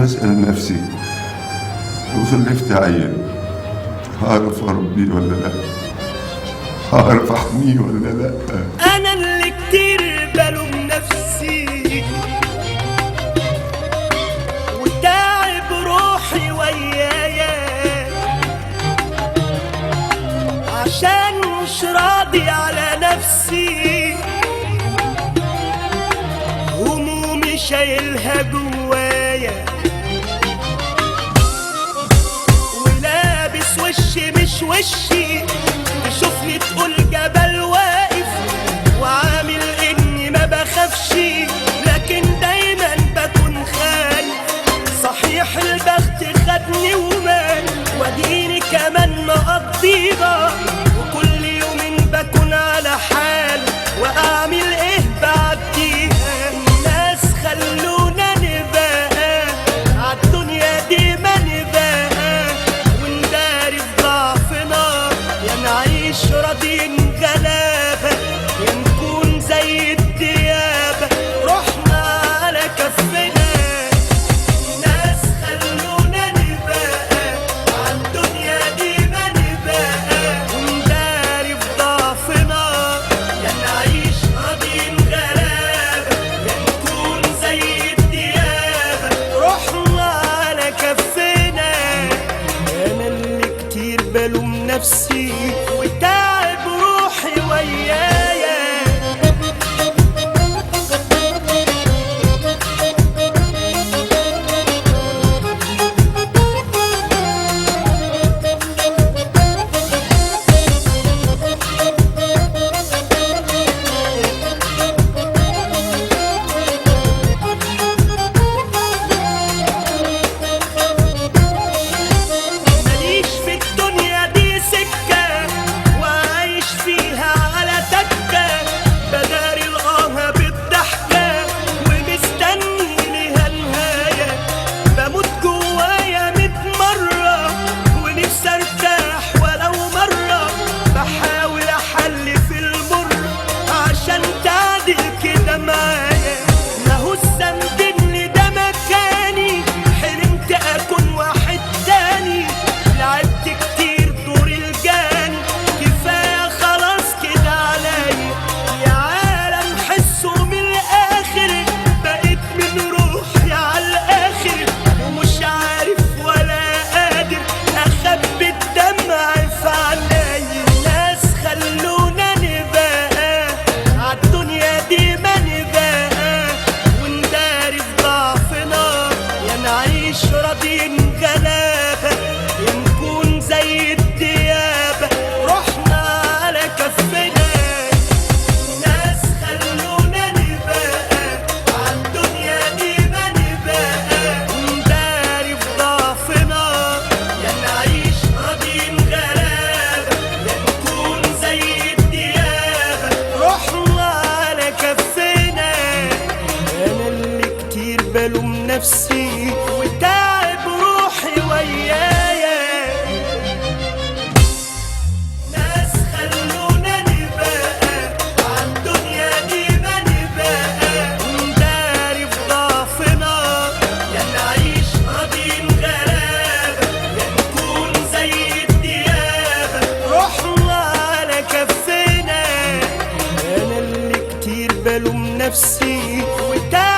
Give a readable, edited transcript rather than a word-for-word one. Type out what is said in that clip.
بسأل نفسي لو خلفت عيل هعرف اربيه ولا لا؟ هعرف احميه ولا لا؟ انا اللي كتير بلوم نفسي وتعب روحي ويايا عشان مش راضي على نفسي، همومي شايلها جوايا ولابس وشي مش وشي، تشوفني تقول جبل واقف وعامل اني ما بخافش، لكن دايما بكون خايف. صحيح البخت خدني ومال واديني كمان مقضيها، وكل يومين بكون على حال واعمل ايه بعديها. الناس خلونا نبقى عالدنيا دي ما نبقى ونداري في ضعفنا، يا نعيش راضيين غلابة يا نكون زي الديابة رحنا على كفنا. الناس خلونا نبقى عالدنيا دي ما نبقى ونداري في ضعفنا، يا نعيش راضيين غلابة يا نكون زي الديابة رحنا على كفنا. انا اللي كتير بلوم نفسي وتعب روحي ويايا. ماليش في الدنيا دي سكة وعايش فيها على تكة، بداري القاها بالضحكة ومستني ليها نهاية. بموت جوايا 100 مرة ونفسي ارتاح ولو مرة، بحاول احل في المر عشان تعدل كده معايا. ماهو الذنب ان ده مكاني، حلمت اكون واحد تاني، لعبت كتير دور الجاني، كفاية خلاص كده عليا. يا عالم حسوا من الآخر بقيت من روحي على الآخر، ومش عارف ولا قادر أخبي الدمع في عينيا. الناس خلونا نبقى عالدنيا دي ما نبقى ونداري في ضعفنا، يا نعيش راضيين غلابة يا نكون زي الديابة رحنا على كفنا. الناس خلونا نبقى عالدنيا دي ما نبقى ونداري في ضعفنا، يا نعيش راضيين غلابة يا نكون زي الديابة رحنا على كفنا. انا اللي كتير بلوم نفسي وتعب روحي ويايا. ناس خلونا نبقى عالدنيا دي ما نبقى ونداري في ضعفنا، يا نعيش راضيين غلابة يا نكون زي الديابة رحنا على كفنا. انا اللي كتير بلوم نفسي وتعب